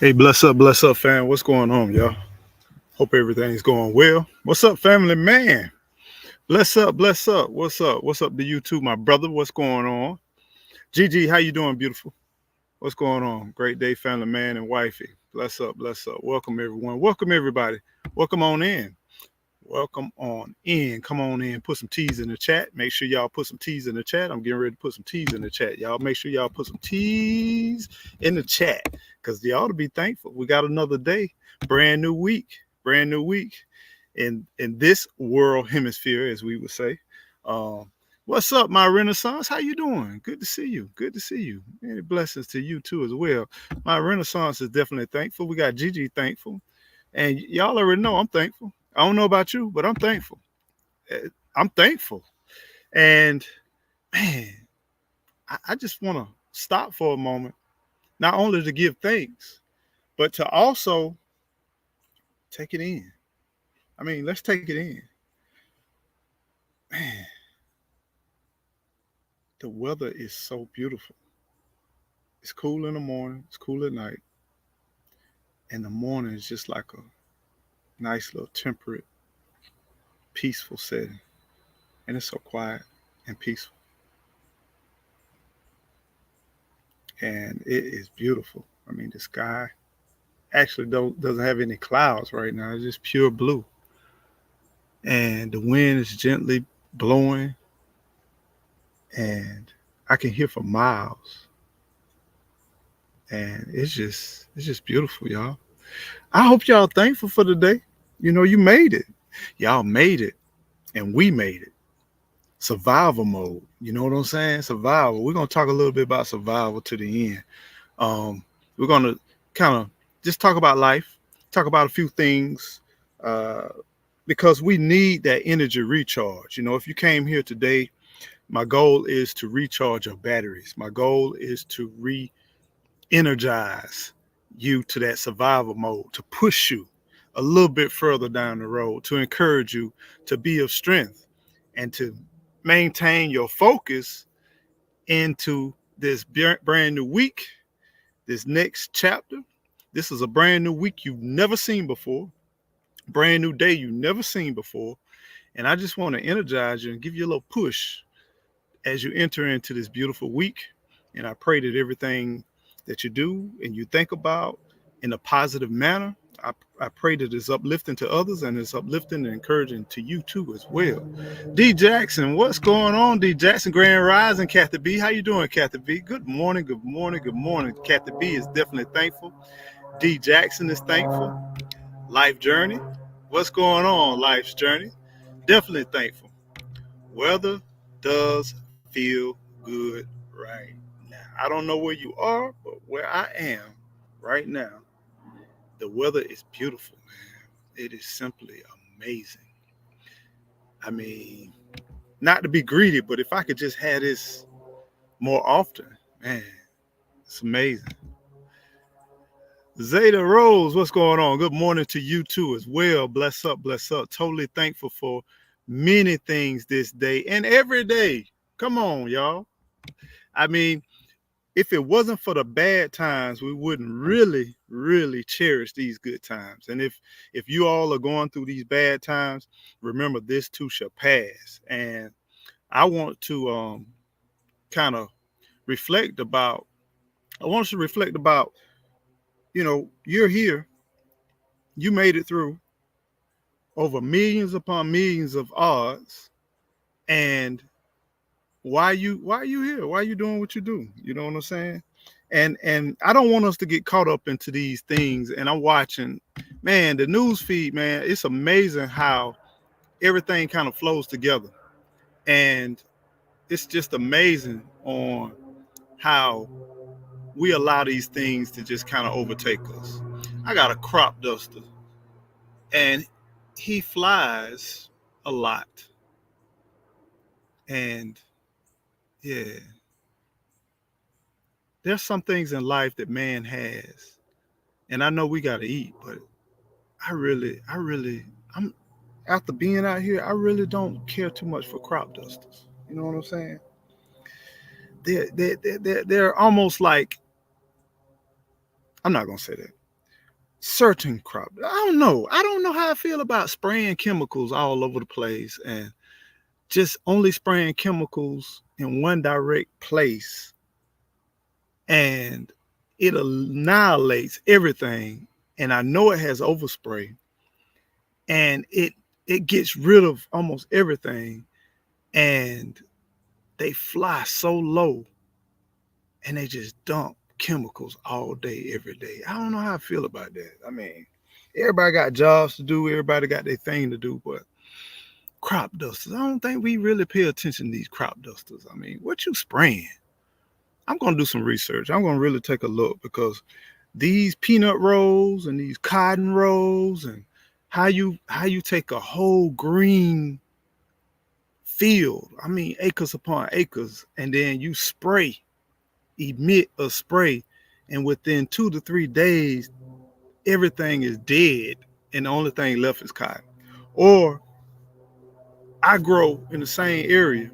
Hey, bless up, fam. What's going on, y'all? Hope everything's going well. What's up, family, man? Bless up, bless up. What's up? What's up to you too, my brother? What's going on? Gigi, how you doing, beautiful? What's going on? Great day, family, man, and wifey. Bless up, bless up. Welcome, everyone. Welcome, everybody. Welcome on in. Welcome on in. Come on in. Put some T's in the chat. Make sure y'all put some T's in the chat. I'm getting ready to put some T's in the chat. Y'all make sure y'all put some T's in the chat because y'all ought to be thankful. We got another day, brand new week in this world hemisphere, as we would say. Um, what's up, my Renaissance? How you doing? Good to see you. Good to see you. Many blessings to you too as well. My Renaissance is definitely thankful. We got Gigi thankful. And y'all already know I'm thankful. I don't know about you, but I'm thankful. I'm thankful. And man, I just want to stop for a moment, not only to give thanks, but to also take it in. I mean, let's take it in. Man, the weather is so beautiful. It's cool in the morning, it's cool at night, and the morning is just like a nice little temperate, peaceful setting. And it's so quiet and peaceful. And it is beautiful. I mean, the sky actually doesn't have any clouds right now. It's just pure blue, and the wind is gently blowing, and I can hear for miles. And it's just beautiful, y'all. I hope y'all thankful for today. You know, you made it. Y'all made it, and we made it. Survival mode. You know what I'm saying? Survival. We're gonna talk a little bit about survival to the end. Um, we're gonna kind of just talk about life, talk about a few things, uh, because we need that energy recharge. You know, if you came here today, my goal is to recharge your batteries. My goal is to re-energize you to that survival mode, to push you a little bit further down the road, to encourage you to be of strength and to maintain your focus into this brand new week, this next chapter. This is a brand new week you've never seen before, brand new day you've never seen before. And I just want to energize you and give you a little push as you enter into this beautiful week. And I pray that everything that you do and you think about in a positive manner, I pray that it's uplifting to others and it's uplifting and encouraging to you too as well. D Jackson, what's going on? D Jackson, Grand Rise, and Kathy B. How you doing, Kathy B? Good morning, good morning, good morning. Kathy B is definitely thankful. D Jackson is thankful. Life Journey, what's going on, Life's Journey? Definitely thankful. Weather does feel good right now. I don't know where you are, but where I am right now, the weather is beautiful, man. It is simply amazing. I mean, not to be greedy, but if I could just have this more often, man, it's amazing. Zeta Rose, what's going on? Good morning to you too as well. Bless up, bless up. Totally thankful for many things this day and every day. Come on, y'all. I mean, if it wasn't for the bad times, we wouldn't really cherish these good times. And if you all are going through these bad times, remember this too shall pass. And I want to kind of reflect about. I want us to reflect about. You're here. You made it through over millions upon millions of odds, and why you here? Why are you doing what you do? You know what I'm saying? And I don't want us to get caught up into these things. And I'm watching, man, the news feed, man. It's amazing how everything kind of flows together, and it's just amazing on how we allow these things to just kind of overtake us. I got a crop duster, and he flies a lot, and yeah, there's some things in life that man has, and I know we got to eat, but I'm after being out here, I really don't care too much for crop dusters. You know what I'm saying? They're almost like, I'm not gonna say that. certain crop. I don't know. I don't know how I feel about spraying chemicals all over the place and just only spraying chemicals in one direct place, and it annihilates everything. And I know it has overspray, and it gets rid of almost everything, and they fly so low, and they just dump chemicals all day, every day. I don't know how I feel about that. I mean, everybody got jobs to do, everybody got their thing to do, but crop dusters, I don't think we really pay attention to these crop dusters. I mean, what you spraying? I'm gonna do some research. I'm gonna really take a look, because these peanut rolls and these cotton rolls, and how you take a whole green field, I mean acres upon acres, and then you spray, emit a spray, and within 2 to 3 days, everything is dead, and the only thing left is cotton. Or I grow in the same area,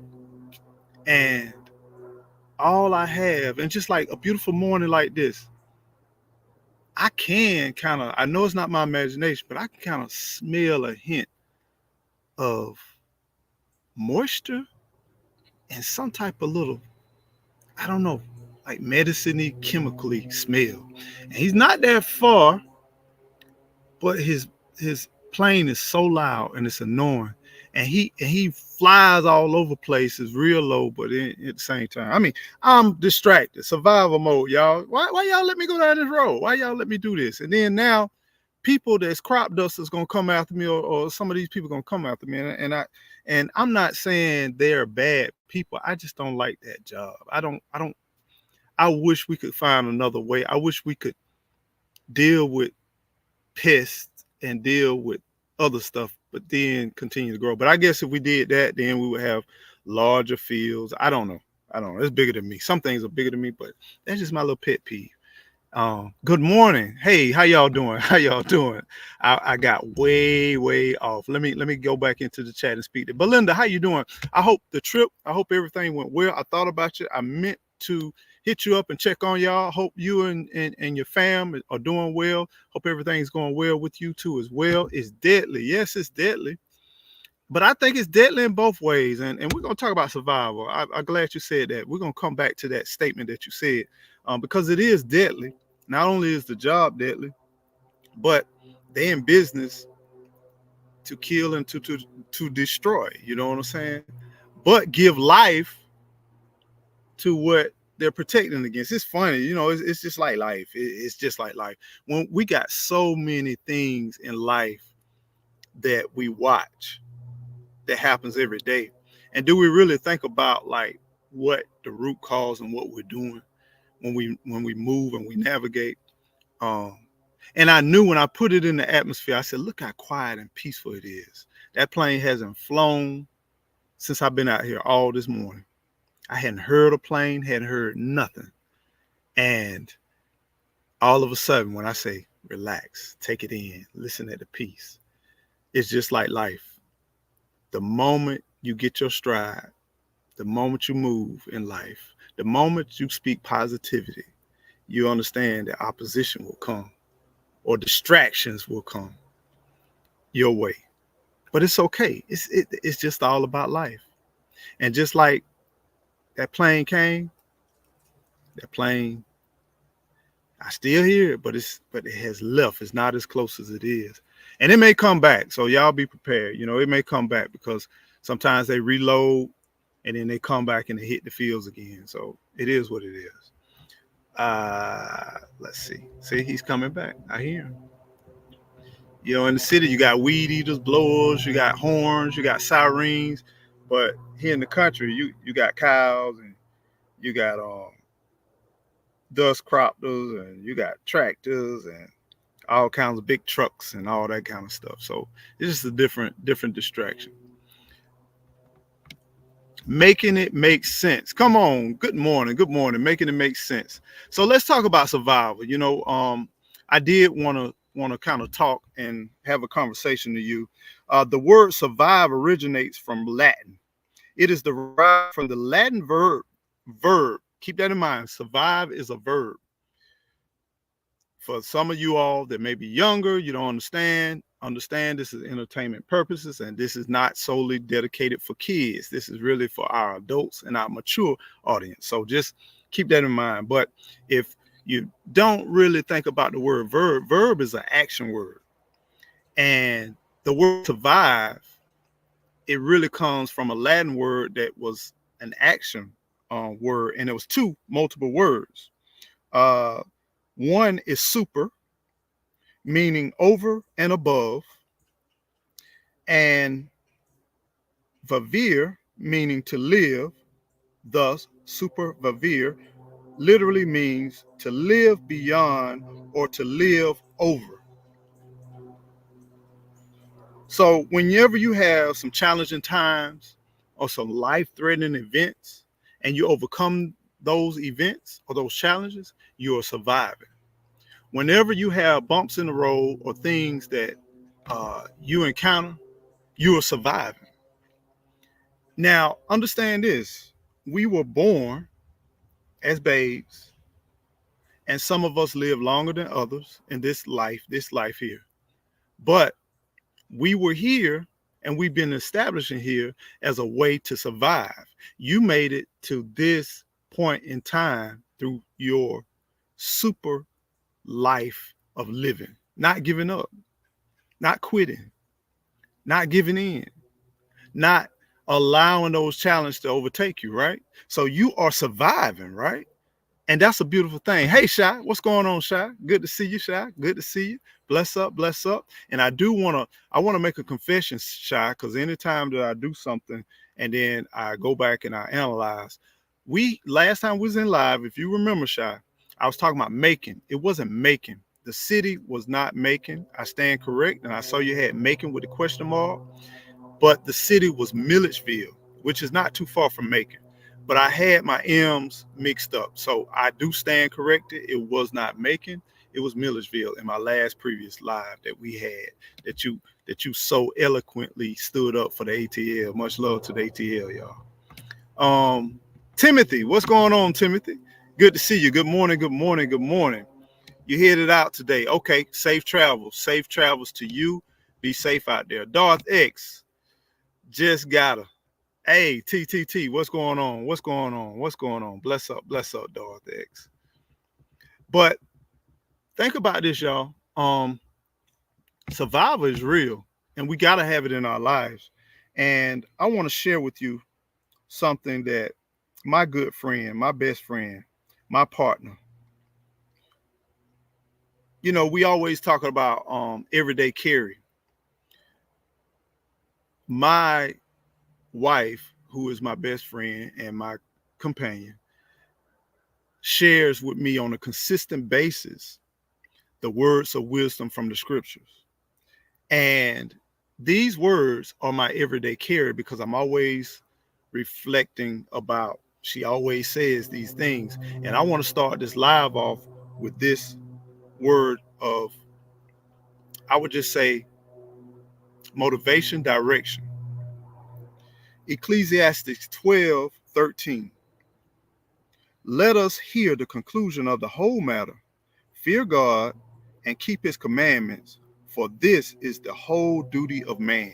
and all I have, and just like a beautiful morning like this, I can kind of, I know it's not my imagination, but I can kind of smell a hint of moisture and some type of little, I don't know, like medicine-y, chemically smell. And he's not that far, but his plane is so loud and it's annoying. And he flies all over places real low, but at the same time, I mean, I'm distracted. Survival mode, y'all. Why y'all let me go down this road? Why y'all let me do this? And then now people that's crop dusters gonna come after me, or some of these people gonna come after me, and I'm not saying they're bad people. I just don't like that job. I wish we could find another way. I wish we could deal with pests and deal with other stuff, but then continue to grow. But I guess if we did that, then we would have larger fields. I don't know. It's bigger than me. Some things are bigger than me, but that's just my little pet peeve. Good morning. Hey, how y'all doing? How y'all doing? I got way off. Let me go back into the chat and speak to Belinda. How you doing? I hope everything went well. I thought about you. I meant to hit you up and check on y'all. Hope you and your fam are doing well. Hope everything's going well with you too as well. It's deadly. Yes, it's deadly. But I think it's deadly in both ways. And we're going to talk about survival. I'm glad you said that. We're going to come back to that statement that you said, because it is deadly. Not only is the job deadly, but they in business to kill and to destroy. You know what I'm saying? But give life to what they're protecting against. It's funny, it's just like life. It's just like life. When we got so many things in life that we watch that happens every day, and do we really think about like what the root cause and what we're doing when we move and we navigate? And I knew when I put it in the atmosphere, I said, look how quiet and peaceful it is. That plane hasn't flown since I've been out here all this morning. I hadn't heard a plane, hadn't heard nothing. And all of a sudden, when I say relax, take it in, listen at the peace, it's just like life. The moment you get your stride, the moment you move in life, the moment you speak positivity, you understand that opposition will come or distractions will come your way. But it's okay. It's just all about life. And just like that plane came, that plane, I still hear it, but it has left. It's not as close as it is. And it may come back. So y'all be prepared. It may come back, because sometimes they reload and then they come back and they hit the fields again. So it is what it is. Let's see. See, he's coming back. I hear him. In the city, you got weed eaters, blowers, you got horns, you got sirens. But here in the country, you got cows, and you got dust croppers, and you got tractors, and all kinds of big trucks and all that kind of stuff. So it's just a different distraction. Making it make sense. Come on. Good morning. Making it make sense. So let's talk about survival. I did want to kind of talk and have a conversation to you. The word survive originates from Latin. It is derived from the Latin verb. Keep that in mind. Survive is a verb. For some of you all that may be younger, you don't understand this is entertainment purposes, and this is not solely dedicated for kids. This is really for our adults and our mature audience. So just keep that in mind. But if you don't really think about the word verb is an action word. And the word survive, it really comes from a Latin word that was an action word, and it was two multiple words. One is super, meaning over and above, and vivere, meaning to live. Thus, supervivere literally means to live beyond or to live over. So whenever you have some challenging times or some life-threatening events and you overcome those events or those challenges, you are surviving. Whenever you have bumps in the road or things that you encounter, you are surviving. Now, understand this. We were born as babes, and some of us live longer than others in this life here. But we were here and we've been establishing here as a way to survive. You made it to this point in time through your super life of living, not giving up, not quitting, not giving in, not allowing those challenges to overtake you, right? So you are surviving, right? And that's a beautiful thing. Hey, Shy, what's going on, Shy? Good to see you, Shy. Good to see you. Bless up, bless up. And I want to make a confession, Shy, because anytime that I do something and then I go back and I analyze, last time we was in live, if you remember, Shy, I was talking about Macon. It wasn't Macon. The city was not Macon. I stand correct. And I saw you had Macon with a question mark, but the city was Milledgeville, which is not too far from Macon. But I had my M's mixed up. So I do stand corrected. It was not Macon. It was Milledgeville in my last previous live that we had that you so eloquently stood up for the ATL. Much love to the ATL, y'all. Timothy, what's going on, Timothy? Good to see you. Good morning, good morning, good morning. You headed out today. Okay, safe travels. Safe travels to you. Be safe out there. Darth X, just gotta. Hey, TTT, what's going on? What's going on? What's going on? Bless up, Darth X. But think about this, y'all. Survival is real, and we gotta have it in our lives. And I want to share with you something that my good friend, my best friend, my partner. You know, we always talk about everyday carry. My wife, who is my best friend and my companion, shares with me on a consistent basis the words of wisdom from the scriptures. And these words are my everyday carry because I'm always reflecting about, she always says these things. And I want to start this live off with this word of, I would just say, motivation, direction. Ecclesiastes 12:13. Let us hear the conclusion of the whole matter. Fear God and keep his commandments, for this is the whole duty of man.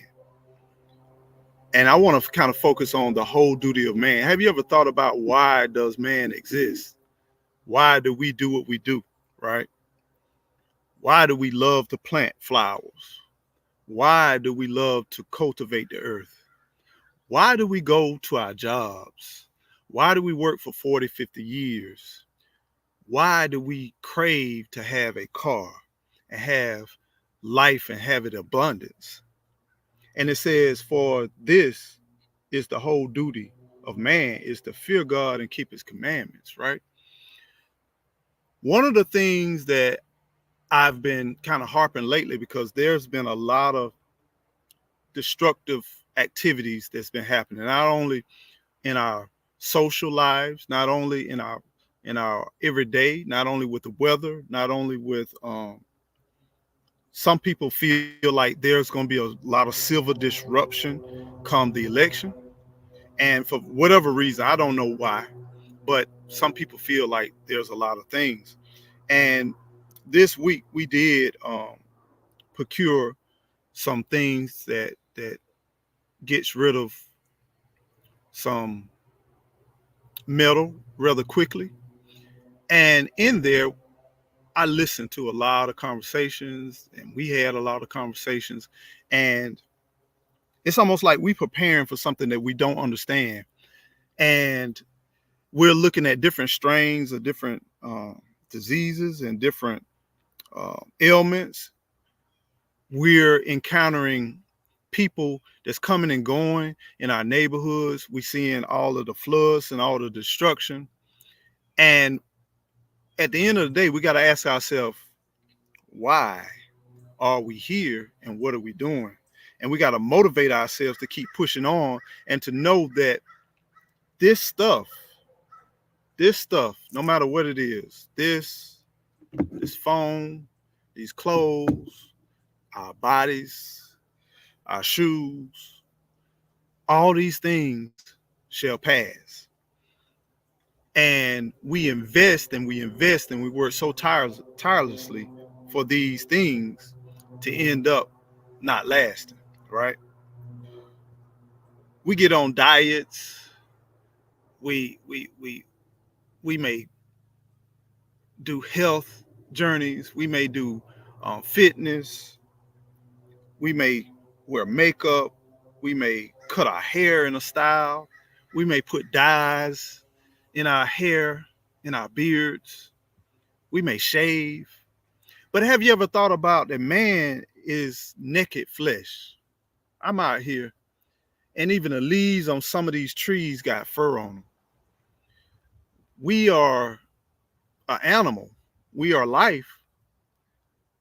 And I want to kind of focus on the whole duty of man. Have you ever thought about why does man exist? Why do we do what we do, right? Why do we love to plant flowers? Why do we love to cultivate the earth? Why do we go to our jobs? Why do we work for 40, 50 years? Why do we crave to have a car and have life and have it abundance? And it says, for this is the whole duty of man, is to fear God and keep his commandments, right? One of the things that I've been kind of harping lately, because there's been a lot of destructive activities that's been happening, not only in our social lives, not only in our everyday, not only with the weather, not only with some people feel like there's going to be a lot of civil disruption come the election. And for whatever reason, I don't know why, but some people feel like there's a lot of things. And this week we did procure some things that gets rid of some metal rather quickly. And in there, I listened to a lot of conversations, and we had a lot of conversations, and it's almost like we preparing for something that we don't understand, and we're looking at different strains of different diseases and different ailments. We're encountering people that's coming and going in our neighborhoods. We're seeing all of the floods and all the destruction. And at the end of the day, we got to ask ourselves, why are we here and what are we doing? And we got to motivate ourselves to keep pushing on and to know that this stuff, no matter what it is, this phone, these clothes, our bodies, our shoes, all these things shall pass. And we invest and we invest and we work so tirelessly for these things to end up not lasting, right? We get on diets. We may do health journeys. We may do fitness. We may wear makeup. We may cut our hair in a style. We may put dyes in our hair, in our beards. We may shave. But have you ever thought about that man is naked flesh? I'm out here, and even the leaves on some of these trees got fur on them. We are an animal. We are life,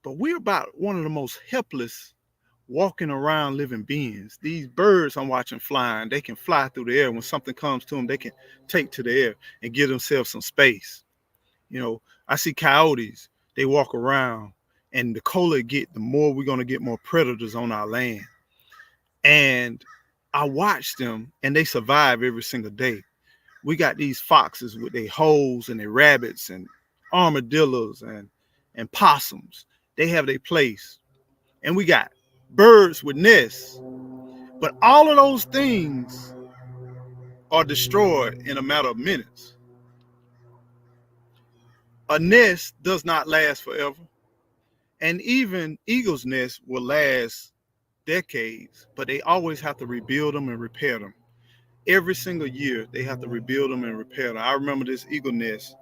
but we're about one of the most helpless walking around living beings. These birds I'm watching flying, they can fly through the air. When something comes to them, they can take to the air and give themselves some space. You know, I see coyotes, they walk around, and the colder it get, the more we're going to get more predators on our land. And I watch them, and they survive every single day. We got these foxes with their holes and their rabbits and armadillos and possums. They have their place. And we got birds with nests. But all of those things are destroyed in a matter of minutes. A nest does not last forever. And even eagles' nests will last decades, but they always have to rebuild them and repair them. Every single year, they have to rebuild them and repair them. I remember this eagle nest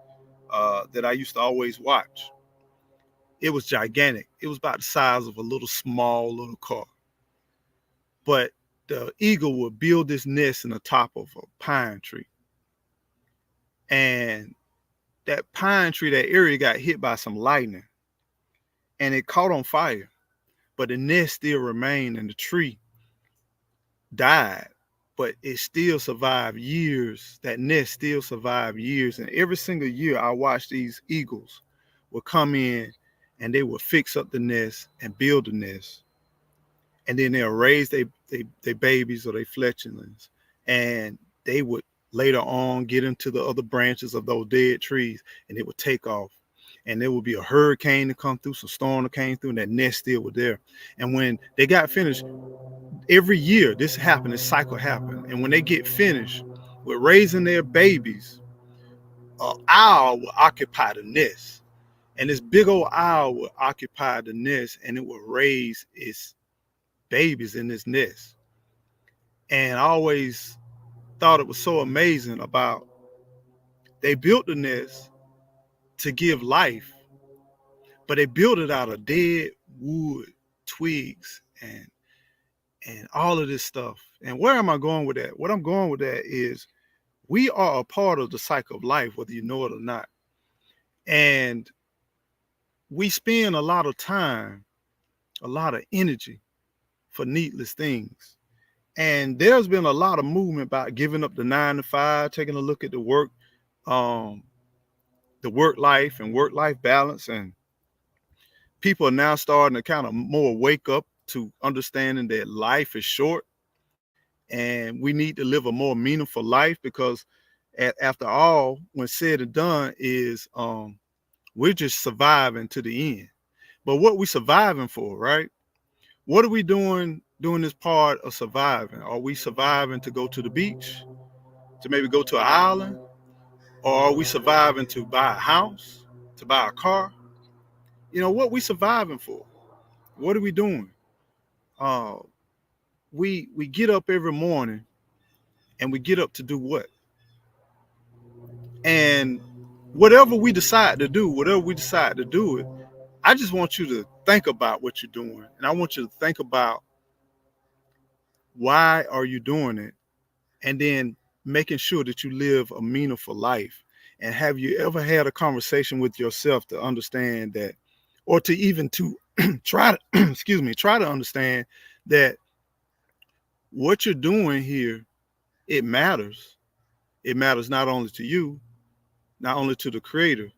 that I used to always watch. It was gigantic. It was about the size of a small little car. But the eagle would build this nest in the top of a pine tree. And that pine tree, that area got hit by some lightning. And it caught on fire. But the nest still remained and the tree died. But it still survived years. That nest still survived years. And every single year I watched these eagles would come in and they would fix up the nest and build the nest. And then they'll raise their babies or their fledglings. And they would later on get into the other branches of those dead trees and it would take off. And there would be a hurricane to come through, some storm that came through, and that nest still was there. And when they got finished, every year this happened, this cycle happened. And when they get finished with raising their babies, an owl will occupy the nest. And this big old owl will occupy the nest and it will raise its babies in this nest. And I always thought it was so amazing about they built the nest to give life, but they built it out of dead wood, twigs, and all of this stuff. And where am I going with that? What I'm going with that is we are a part of the cycle of life, whether you know it or not. And we spend a lot of time, a lot of energy for needless things. And there's been a lot of movement about giving up the 9 to 5, taking a look at the work life and work life balance. And people are now starting to kind of more wake up to understanding that life is short and we need to live a more meaningful life, because after all, when said and done, is We're just surviving to the end. But what we surviving for, right? What are we doing during this part of surviving? Are we surviving to go to the beach, to maybe go to an island? Or are we surviving to buy a house, to buy a car? What we surviving for? What are we doing? Uh, we get up every morning and we get up to do what? And whatever we decide to do it, I just want you to think about what you're doing. And I want you to think about why are you doing it? And then making sure that you live a meaningful life. And have you ever had a conversation with yourself to understand that, or to even to try to, try to understand that what you're doing here, it matters. It matters not only to you, not only to the creator,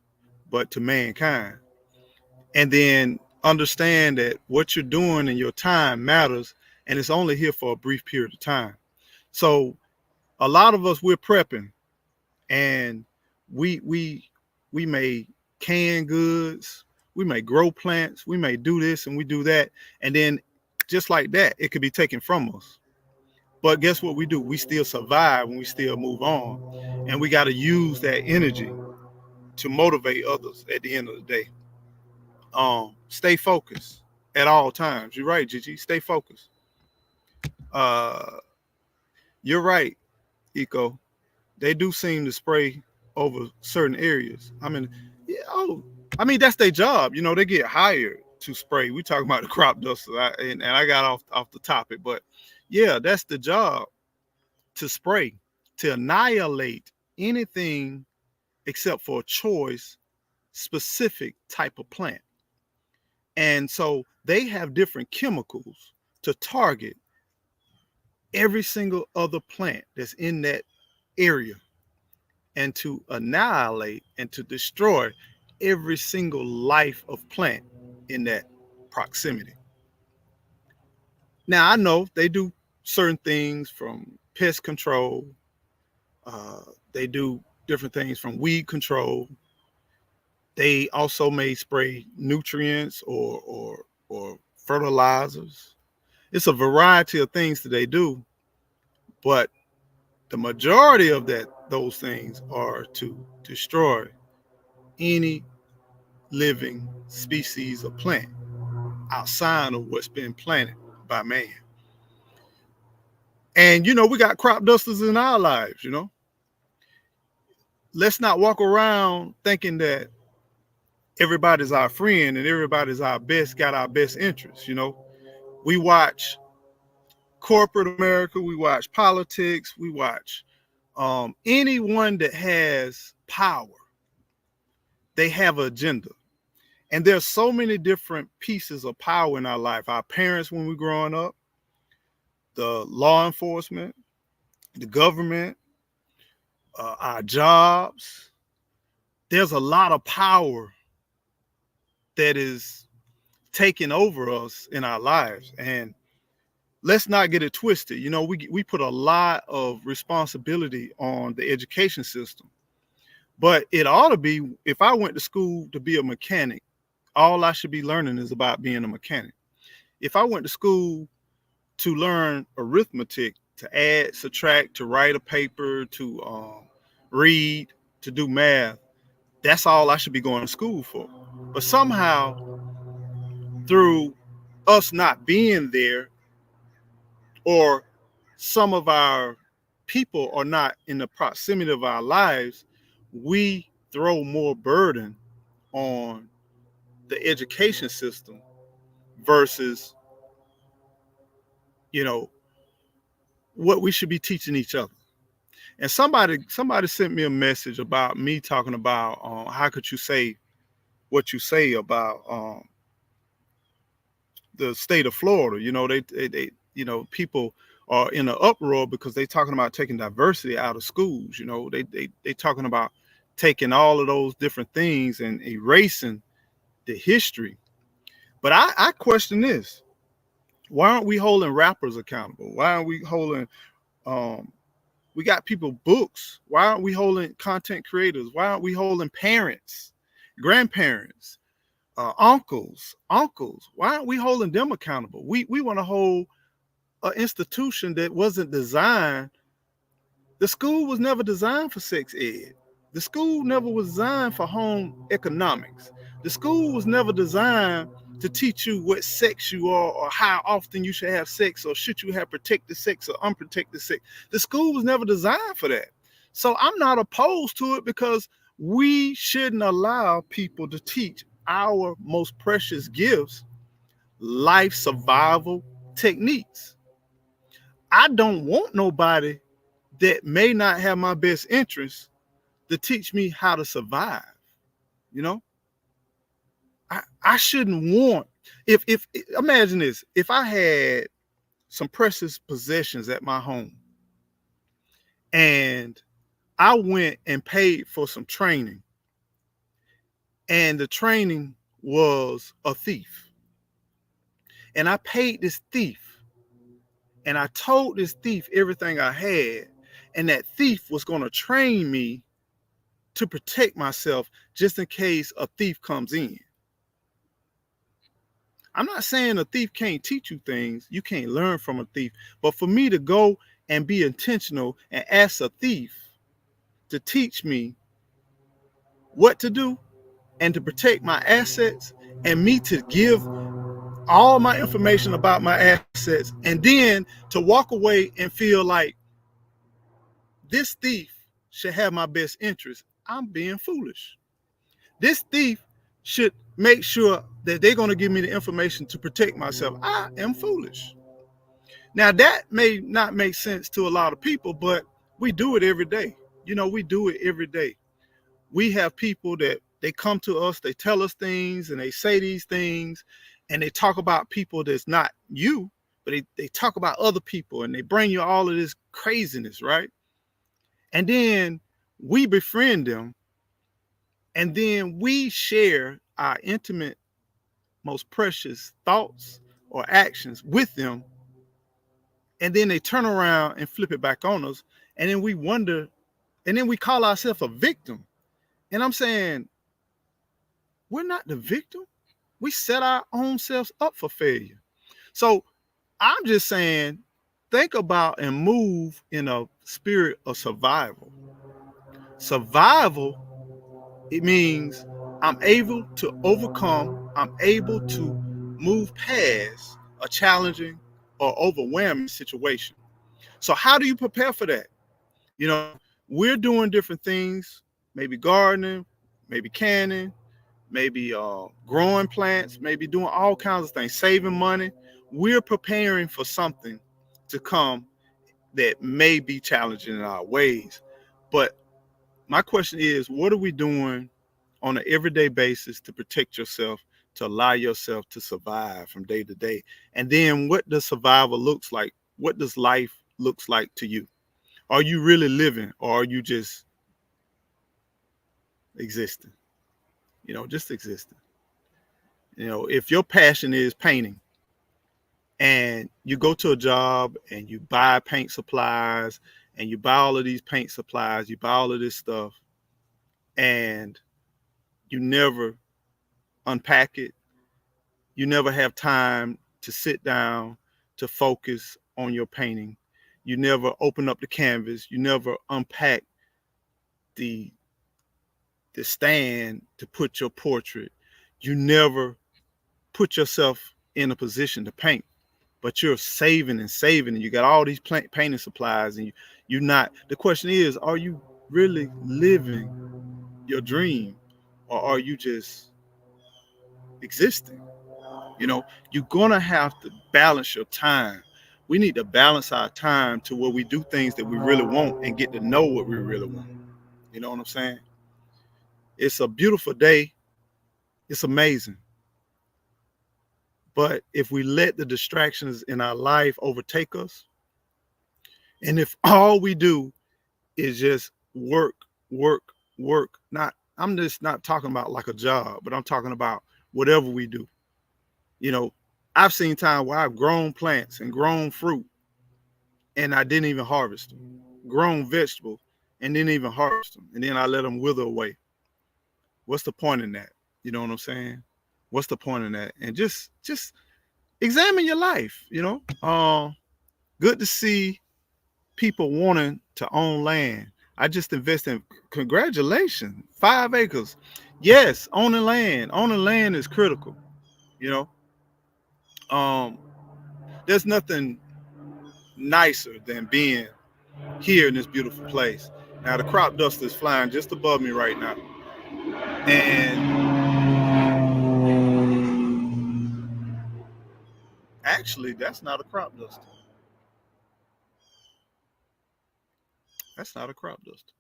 but to mankind. And then understand that what you're doing in your time matters, and it's only here for a brief period of time. So a lot of us, we're prepping, and we may can goods, we may grow plants, we may do this and we do that, and then just like that, it could be taken from us. But guess what we do? We still survive and we still move on, and we got to use that energy to motivate others at the end of the day. Stay focused at all times. You're right, Gigi. Stay focused. Uh, you're right, Eco. They do seem to spray over certain areas. I mean that's their job. They get hired to spray. We talking about the crop dusters, and I got off the topic, but yeah, that's the job, to spray, to annihilate anything except for a choice specific type of plant. And so they have different chemicals to target every single other plant that's in that area, and to annihilate and to destroy every single life of plant in that proximity. Now, I know they do certain things from pest control. Uh, they do different things from weed control. They also may spray nutrients or fertilizers. It's a variety of things that they do, but the majority of those things are to destroy any living species of plant outside of what's been planted by man. And we got crop dusters in our lives. Let's not walk around thinking that everybody's our friend and everybody's got our best interests. We watch corporate America, we watch politics, we watch anyone that has power. They have an agenda. And there's so many different pieces of power in our life. Our parents when we're growing up, the law enforcement, the government, our jobs. There's a lot of power that is taking over us in our lives. And let's not get it twisted. We put a lot of responsibility on the education system. But it ought to be, if I went to school to be a mechanic, all I should be learning is about being a mechanic. If I went to school to learn arithmetic, to add, subtract, to write a paper, to read, to do math, that's all I should be going to school for. But somehow, through us not being there, or some of our people are not in the proximity of our lives, we throw more burden on the education system versus, what we should be teaching each other. And somebody sent me a message about me talking about how could you say what you say about the state of Florida. People are in an uproar because they're talking about taking diversity out of schools. They talking about taking all of those different things and erasing the history. But I question this. Why aren't we holding rappers accountable? Why aren't we holding we got people books? Why aren't we holding content creators? Why aren't we holding parents? grandparents, uncles. Why aren't we holding them accountable? We want to hold an institution that wasn't designed. The school was never designed for sex ed. The school never was designed for home economics. The school was never designed to teach you what sex you are or how often you should have sex or should you have protected sex or unprotected sex. The school was never designed for that. So I'm not opposed to it because we shouldn't allow people to teach our most precious gifts, life survival techniques. I don't want nobody that may not have my best interest to teach me how to survive. You know, I shouldn't want, if imagine this, if I had some precious possessions at my home and I went and paid for some training and the training was a thief, and I paid this thief and I told this thief everything I had, and that thief was going to train me to protect myself just in case a thief comes in. I'm not saying a thief can't teach you things. You can't learn from a thief. But for me to go and be intentional and ask a thief to teach me what to do and to protect my assets, and me to give all my information about my assets, and then to walk away and feel like this thief should have my best interest, I'm being foolish. This thief should make sure that they're going to give me the information to protect myself. I am foolish. Now, that may not make sense to a lot of people, but we do it every day. You know, we do it every day. We have people that they come to us, they tell us things, and they say these things, and they talk about people that's not you, but they talk about other people, and they bring you all of this craziness, right? And then we befriend them, and then we share our intimate, most precious thoughts or actions with them. And then they turn around and flip it back on us. And then we wonder, and then we call ourselves a victim. And I'm saying, we're not the victim. We set our own selves up for failure. So I'm just saying, think about and move in a spirit of survival. Survival, it means I'm able to overcome, I'm able to move past a challenging or overwhelming situation. So how do you prepare for that? You know, we're doing different things, maybe gardening, maybe canning, maybe growing plants, maybe doing all kinds of things, saving money. We're preparing for something to come that may be challenging in our ways. But my question is, what are we doing on an everyday basis to protect yourself, to allow yourself to survive from day to day? And then what does survival looks like? What does life looks like to you? Are you really living, or are you just existing? You know, just existing. You know, if your passion is painting and you go to a job and you buy paint supplies and you buy all of these paint supplies, you buy all of this stuff, and you never unpack it, you never have time to sit down to focus on your painting, you never open up the canvas, you never unpack the stand to put your portrait, you never put yourself in a position to paint, but you're saving and saving, and you got all these painting supplies, and you're not. The question is, are you really living your dream, or are you just existing? You know, you're gonna have to balance your time. We need to balance our time to where we do things that we really want and get to know what we really want. You know what I'm saying? It's a beautiful day. It's amazing. But if we let the distractions in our life overtake us, and if all we do is just work, work, work, I'm just not talking about like a job, but I'm talking about whatever we do. You know, I've seen times where I've grown plants and grown fruit and I didn't even harvest them, grown vegetables and didn't even harvest them. And then I let them wither away. What's the point in that? You know what I'm saying? What's the point in that? And just examine your life, you know. Good to see people wanting to own land. I just invested in, congratulations, 5 acres. Yes, owning land. Owning land is critical, you know. Um, there's nothing nicer than being here in this beautiful place. Now the crop duster is flying just above me right now. And actually that's not a crop duster. That's not a crop duster.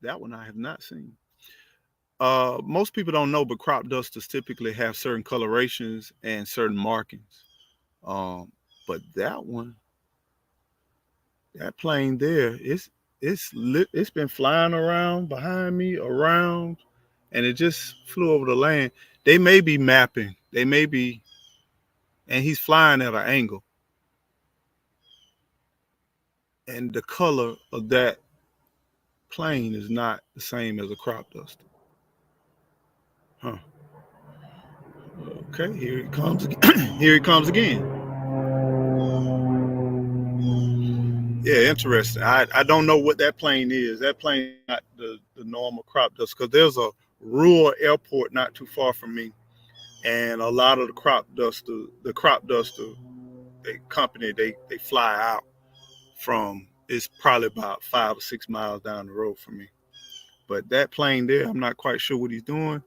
That one I have not seen. Most people don't know, but crop dusters typically have certain colorations and certain markings. Um, but that one, that plane there, it's been flying around behind me, around, and it just flew over the land. They may be mapping. They may be, and he's flying at an angle. And the color of that plane is not the same as a crop duster. Huh. Okay, here it comes again. Here it comes again. Yeah, interesting. I don't know what that plane is. That plane is not the normal crop duster, because there's a rural airport not too far from me, and a lot of the crop duster, they company, they fly out from. It's probably about 5 or 6 miles down the road from me. But that plane there, I'm not quite sure what he's doing.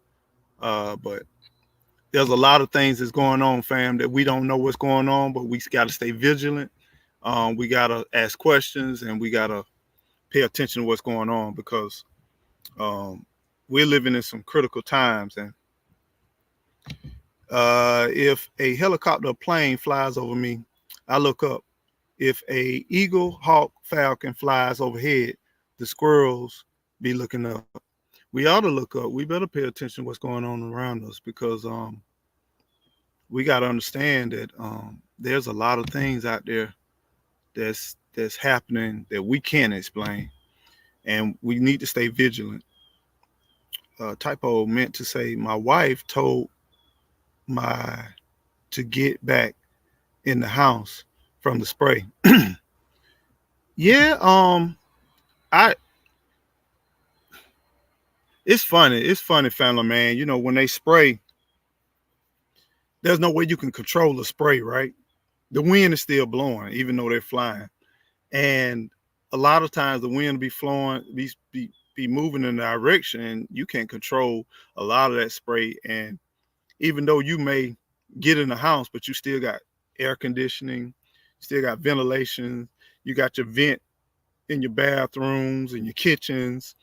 But there's a lot of things that's going on, fam, that we don't know what's going on, but we got to stay vigilant. We got to ask questions, and we got to pay attention to what's going on, because um, we're living in some critical times. And if a helicopter or plane flies over me, I look up. If a eagle, hawk, falcon flies overhead, the squirrels be looking up. We ought to look up. We better pay attention to what's going on around us, because we got to understand that there's a lot of things out there that's happening that we can't explain, and we need to stay vigilant. Typo meant to say my wife told my to get back in the house from the spray. Yeah, I it's funny. It's funny, family man. You know, when they spray, there's no way you can control the spray, right? The wind is still blowing, even though they're flying. And a lot of times the wind be flowing, be moving in a direction, and you can't control a lot of that spray. And even though you may get in the house, but you still got air conditioning, still got ventilation, you got your vent in your bathrooms and your kitchens,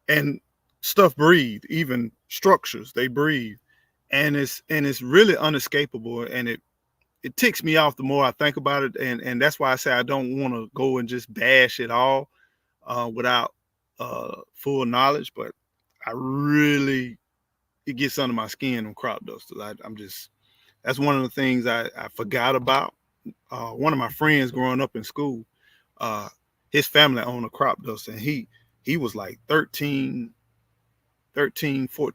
and stuff breathe, even structures, they breathe. And it's really unescapable, and it ticks me off the more I think about it. And that's why I say I don't want to go and just bash it all without full knowledge. But I really, it gets under my skin on crop dusters. I'm just, that's one of the things I forgot about. One of my friends growing up in school, uh, his family owned a crop duster, and he was like 14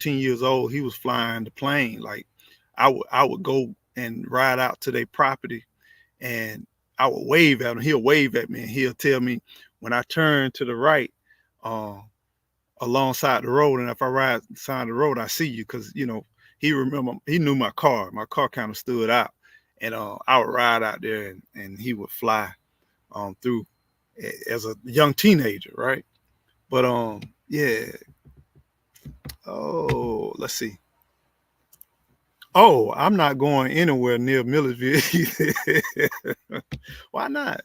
years old. He was flying the plane. Like I would go and ride out to their property, and I would wave at him. He'll wave at me, and he'll tell me when I turn to the right, uh, alongside the road, and if I ride side the road, I see you, because he knew my car. My car kind of stood out, and I would ride out there, and he would fly through as a young teenager, right? But yeah. Oh, let's see. Oh, I'm not going anywhere near Millersville. Why not?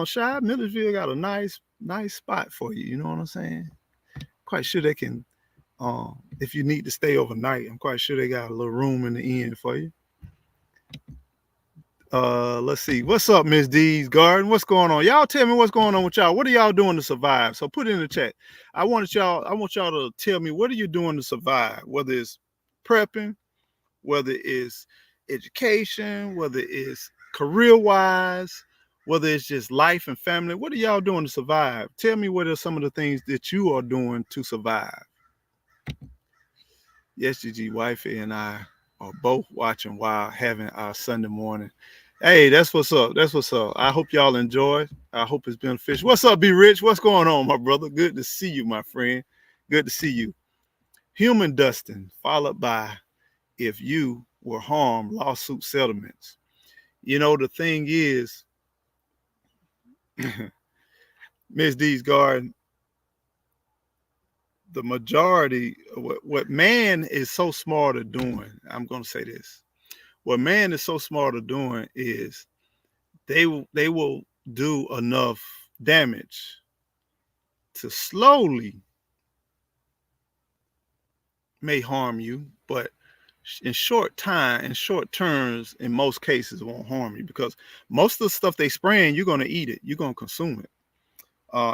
Shy, Millersville got a nice spot for you. You know what I'm saying? Quite sure they can. If you need to stay overnight, I'm quite sure they got a little room in the inn for you. Let's see. What's up, Miss D's Garden? What's going on? Y'all tell me what's going on with y'all. What are y'all doing to survive? So put it in the chat. I want y'all to tell me, what are you doing to survive? Whether it's prepping, whether it's education, whether it's career-wise, whether it's just life and family. What are y'all doing to survive? Tell me what are some of the things that you are doing to survive. Yes, Gigi, wifey and I are both watching while having our Sunday morning. Hey, that's what's up. That's what's up. I hope y'all enjoy. I hope it's beneficial. What's up, B Rich? What's going on, my brother? Good to see you, my friend. Good to see you. Human Dustin, followed by if you were harmed, lawsuit settlements. You know, the thing is, Ms. D's Garden, the majority, what man is so smart at doing, I'm going to say this. What man is so smart at doing is they will do enough damage to slowly may harm you, but in short time, in short terms, in most cases, won't harm you because most of the stuff they spraying, you're going to eat it, you're going to consume it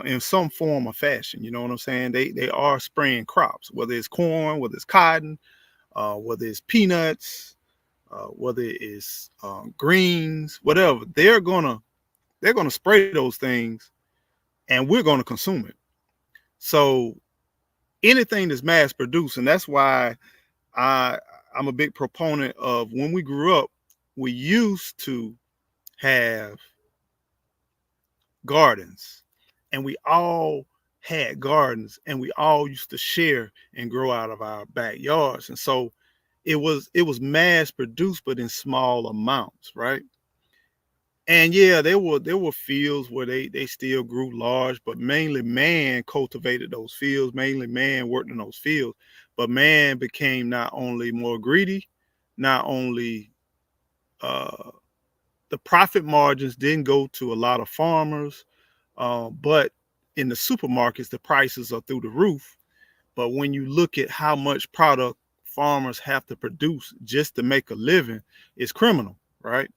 in some form or fashion. You know what I'm saying? They are spraying crops, whether it's corn, whether it's cotton, whether it's peanuts, whether it's greens, whatever. They're gonna spray those things, and we're gonna consume it. So anything that's mass produced, and that's why I I'm a big proponent of when we grew up, we used to have gardens, and we all had gardens, and we all used to share and grow out of our backyards. And so it was mass produced, but in small amounts, right? And yeah, there were fields where they still grew large, but mainly man cultivated those fields. Mainly man worked in those fields, but man became not only more greedy, not only uh, the profit margins didn't go to a lot of farmers, but in the supermarkets the prices are through the roof. But when you look at how much product farmers have to produce just to make a living, it's criminal, right?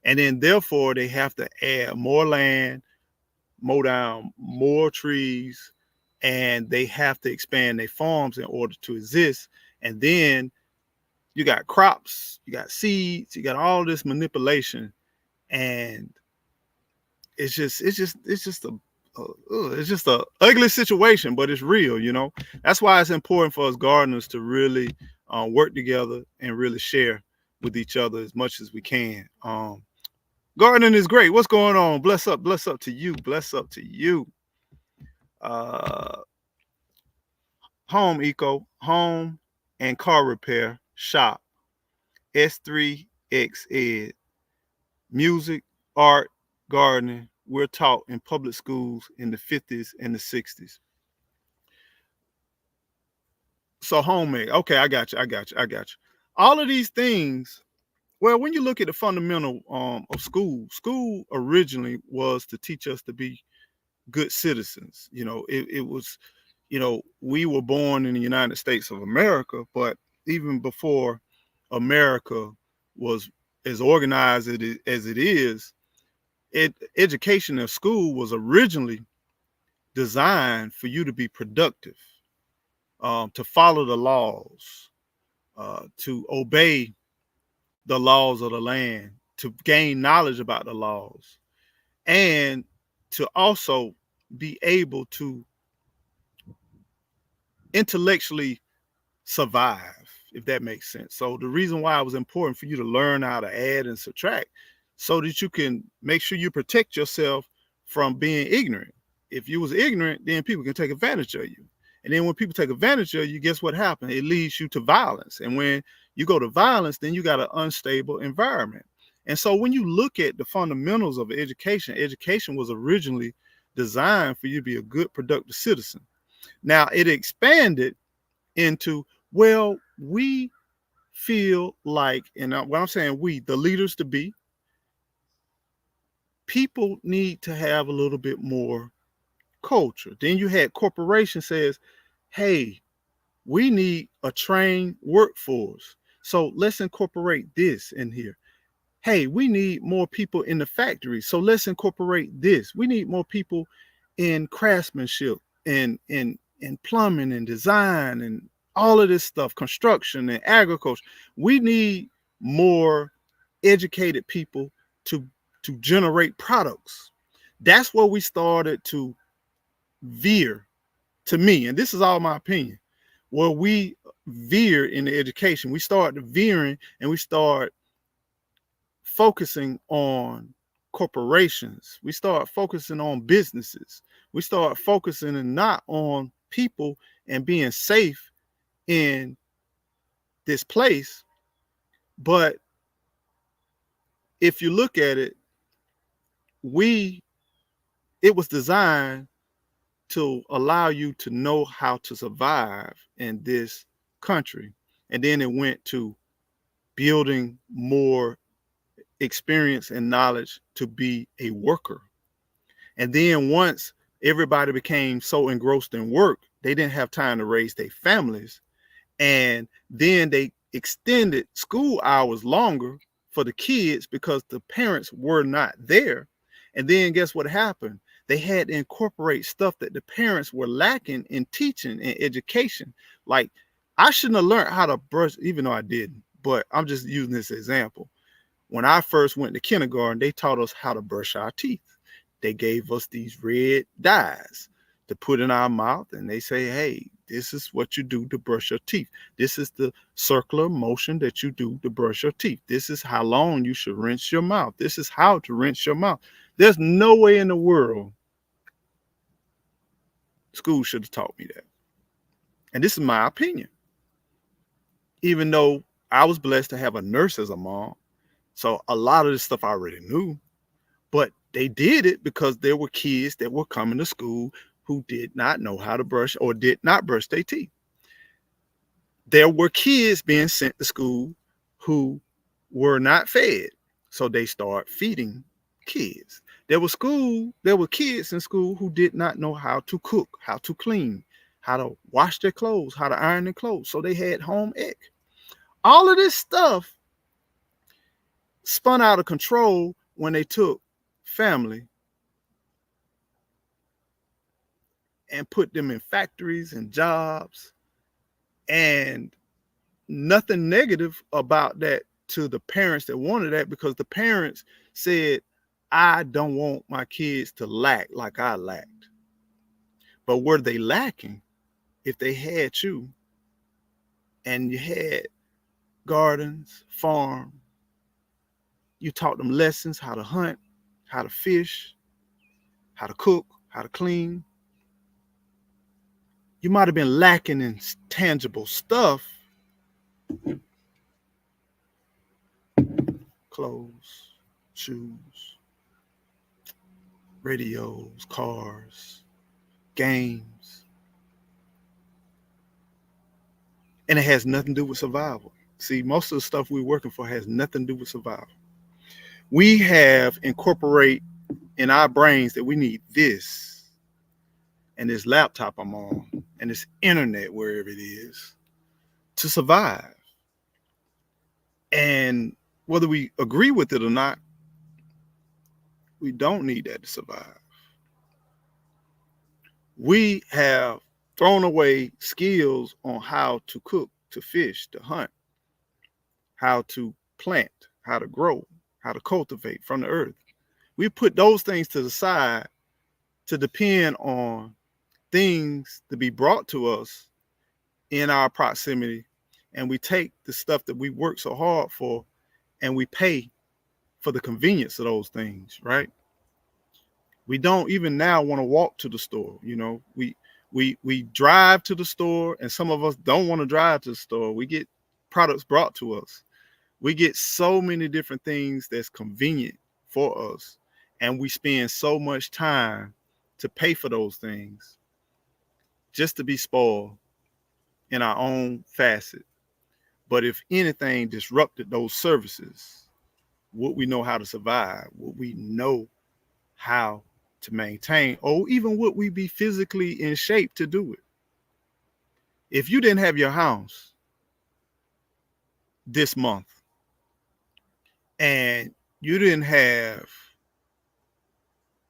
And then therefore they have to add more land, mow down more trees, and they have to expand their farms in order to exist. And then you got crops, you got seeds, you got all this manipulation, and it's just a ugly situation, but it's real, you know. That's why it's important for us gardeners to really work together and really share with each other as much as we can. Gardening is great. What's going on? Bless up to you. Bless up to you. Uh, Home Eco, home and car repair shop. S3X Ed. Music, art, gardening. We're taught in public schools in the 50s and the 60s. So homemade. Okay, I got you. I got you. I got you. All of these things. Well, when you look at the fundamental of school originally was to teach us to be good citizens. You know, it was, you know, we were born in the United States of America, but even before America was as organized as it is, education in school was originally designed for you to be productive, to follow the laws, to obey the laws of the land, to gain knowledge about the laws, and to also be able to intellectually survive, if that makes sense. So the reason why it was important for you to learn how to add and subtract so that you can make sure you protect yourself from being ignorant. If you was ignorant, then people can take advantage of you. And then when people take advantage of you, guess what happens? It leads you to violence. And when you go to violence, then you got an unstable environment. And so when you look at the fundamentals of education, education was originally designed for you to be a good, productive citizen. Now it expanded into, well, we feel like, and what I'm saying, we, the leaders to be, people need to have a little bit more culture. Then you had corporation says, hey, we need a trained workforce. So let's incorporate this in here. Hey, we need more people in the factory. So let's incorporate this. We need more people in craftsmanship and in plumbing and design and all of this stuff, construction and agriculture. We need more educated people to generate products. That's where we started to veer, to me, and this is all my opinion. where we veer in the education. We start veering and we start focusing on corporations. We start focusing on businesses. We start focusing and not on people and being safe in this place. But if you look at it, it was designed to allow you to know how to survive in this country. And then it went to building more experience and knowledge to be a worker. And then once everybody became so engrossed in work, they didn't have time to raise their families. And then they extended school hours longer for the kids because the parents were not there. And then guess what happened? They had to incorporate stuff that the parents were lacking in teaching and education. Like, I shouldn't have learned how to brush, even though I didn't, but I'm just using this example. When I first went to kindergarten, they taught us how to brush our teeth. They gave us these red dyes to put in our mouth, and they say, hey, this is what you do to brush your teeth. This is the circular motion that you do to brush your teeth. This is how long you should rinse your mouth. This is how to rinse your mouth. There's no way in the world school should have taught me that. And this is my opinion. Even though I was blessed to have a nurse as a mom, so a lot of this stuff I already knew, but they did it because there were kids that were coming to school who did not know how to brush or did not brush their teeth. There were kids being sent to school who were not fed, so they start feeding kids. There were kids in school who did not know how to cook, how to clean, how to wash their clothes, how to iron their clothes, so they had home ec. All of this stuff spun out of control when they took family and put them in factories and jobs, and nothing negative about that to the parents that wanted that, because the parents said, I don't want my kids to lack like I lacked. But were they lacking if they had you and you had gardens, farm, you taught them lessons, how to hunt, how to fish, how to cook, how to clean? You might have been lacking in tangible stuff, clothes, shoes, radios, cars, games. And it has nothing to do with survival. See, most of the stuff we're working for has nothing to do with survival. We have incorporate in our brains that we need this and this laptop I'm on and this internet, wherever it is, to survive. And whether we agree with it or not, we don't need that to survive. We have thrown away skills on how to cook, to fish, to hunt, how to plant, how to grow, how to cultivate from the earth. We put those things to the side to depend on things to be brought to us in our proximity. And we take the stuff that we work so hard for and we pay for the convenience of those things, right? We don't even now want to walk to the store. You know, we drive to the store, and some of us don't want to drive to the store. We get products brought to us. We get so many different things that's convenient for us, and we spend so much time to pay for those things just to be spoiled in our own facet. But if anything disrupted those services, would we know how to survive? Would we know how to maintain, or even would we be physically in shape to do it? If you didn't have your house this month and you didn't have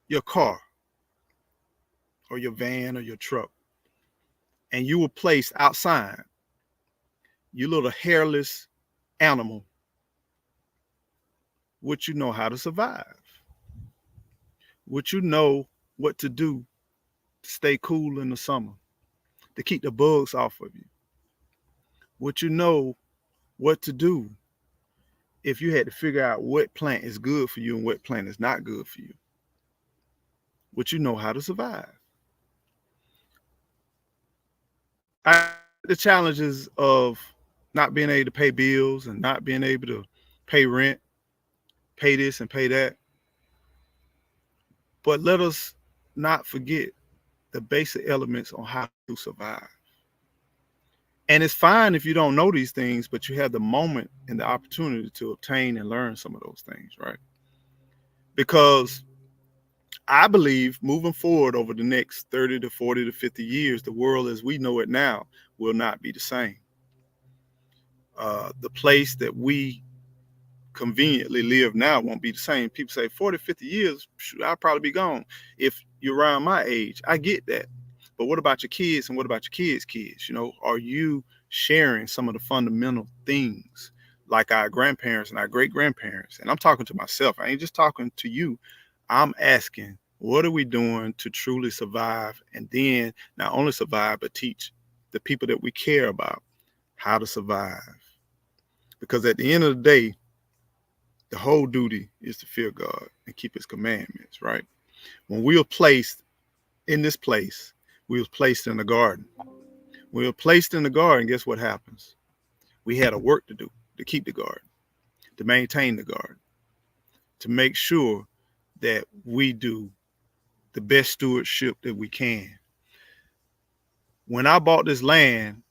your car or your van or your truck, and you were placed outside, you little hairless animal, would you know how to survive? Would you know what to do to stay cool in the summer, to keep the bugs off of you? Would you know what to do if you had to figure out what plant is good for you and what plant is not good for you? Would you know how to survive? The challenges of not being able to pay bills and not being able to pay rent, pay this and pay that. But let us not forget the basic elements on how to survive. And it's fine if you don't know these things, but you have the moment and the opportunity to obtain and learn some of those things, right? Because I believe moving forward over the next 30 to 40 to 50 years, the world as we know it now will not be the same. The place that we conveniently live now won't be the same. People say 40, 50 years, I'll probably be gone. If you're around my age, I get that. But what about your kids and what about your kids' kids? You know, are you sharing some of the fundamental things like our grandparents and our great grandparents? And I'm talking to myself. I ain't just talking to you. I'm asking, what are we doing to truly survive? And then not only survive, but teach the people that we care about how to survive. Because at the end of the day, the whole duty is to fear God and keep his commandments, right? When we are placed in this place, we were placed in the garden. We were placed in the garden, guess what happens? We had a work to do to keep the garden, to maintain the garden, to make sure that we do the best stewardship that we can. When I bought this land,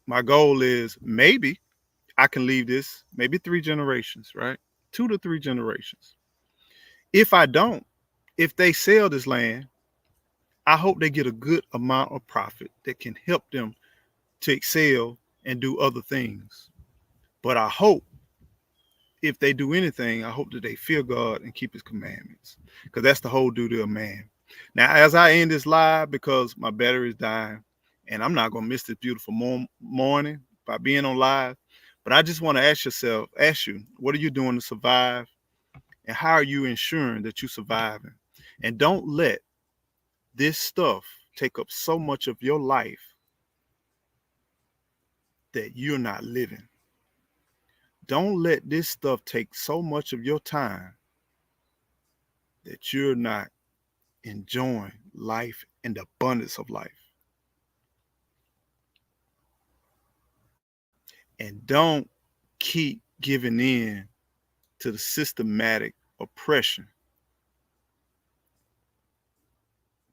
my goal is maybe I can leave this maybe 3 generations, right? 2 to 3 generations. If I don't, if they sell this land, I hope they get a good amount of profit that can help them to excel and do other things. But I hope if they do anything, I hope that they fear God and keep his commandments, because that's the whole duty of man. Now, as I end this live, because my battery is dying and I'm not going to miss this beautiful morning by being on live, but I just want to ask you, what are you doing to survive? And how are you ensuring that you're surviving? And don't let this stuff take up so much of your life that you're not living. Don't let this stuff take so much of your time that you're not enjoying life and the abundance of life. And don't keep giving in to the systematic oppression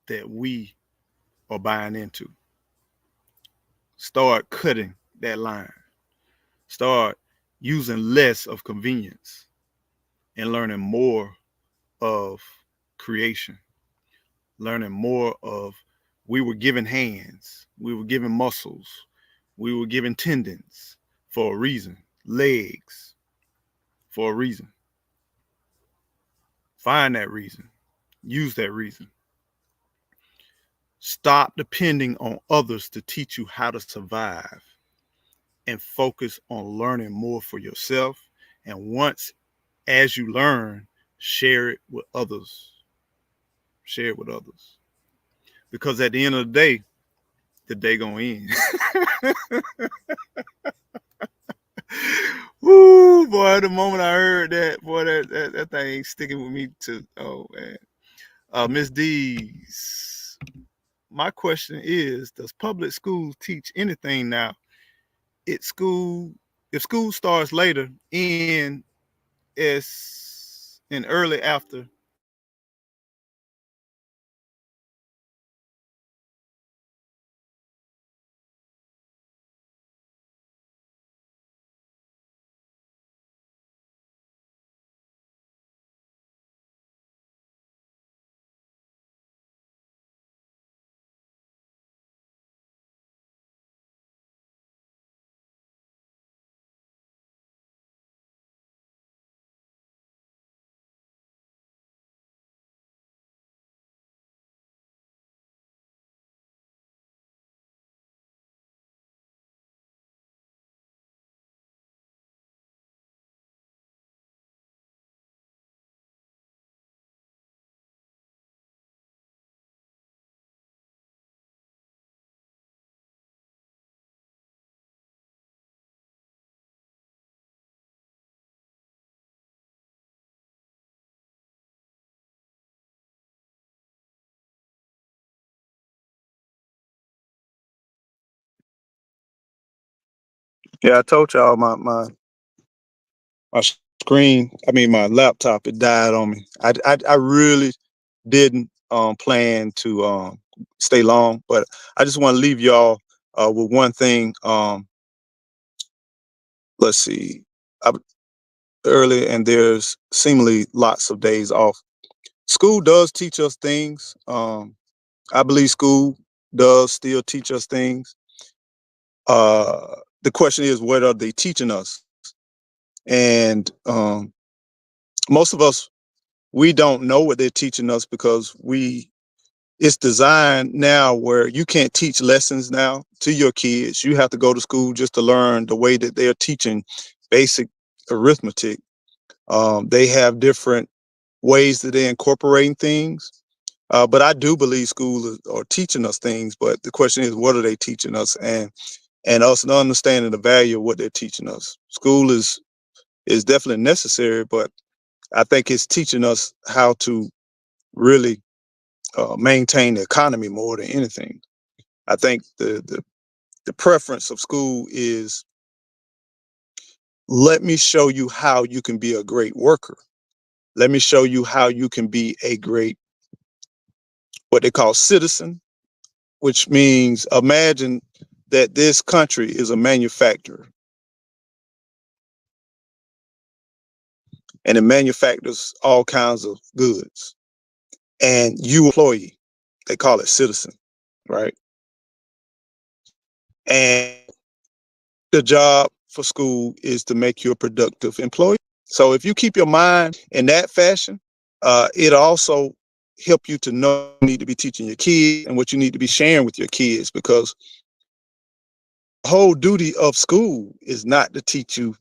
that we are buying into. Start cutting that line. Start using less of convenience and learning more of creation, learning more of we were given hands, we were given muscles, we were given tendons for a reason, legs for a reason. Find that reason, use that reason. Stop depending on others to teach you how to survive and focus on learning more for yourself. And once, as you learn, share it with others. Share it with others. Because at the end of the day gonna end. Woo, boy, the moment I heard that, boy, that thing sticking with me to, oh man. Miss D's, my question is, does public schools teach anything now? If school starts later in it's in early after Yeah, I told y'all my screen, I mean my laptop, it died on me. I really didn't plan to stay long, but I just want to leave y'all with one thing. Let's see, I, early, and there's seemingly lots of days off. School does teach us things. I believe school does still teach us things. The question is, what are they teaching us? And most of us, we don't know what they're teaching us because it's designed now where you can't teach lessons now to your kids. You have to go to school just to learn the way that they're teaching basic arithmetic. They have different ways that they're incorporating things. But I do believe schools are teaching us things. But the question is, what are they teaching us? And us not understanding the value of what they're teaching us. School is definitely necessary, but I think it's teaching us how to really maintain the economy more than anything. I think the preference of school is, let me show you how you can be a great worker. Let me show you how you can be a great, what they call citizen, which means imagine that this country is a manufacturer and it manufactures all kinds of goods, and you employee, they call it citizen, right? And the job for school is to make you a productive employee. So if you keep your mind in that fashion, it also help you to know what you need to be teaching your kids and what you need to be sharing with your kids, because the whole duty of school is not to teach you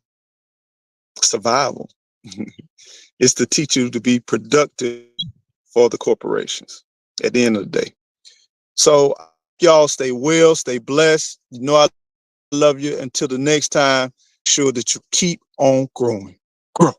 survival. It's to teach you to be productive for the corporations at the end of the day. So y'all stay well, stay blessed. You know I love you. Until the next time, sure that you keep on growing. Grow.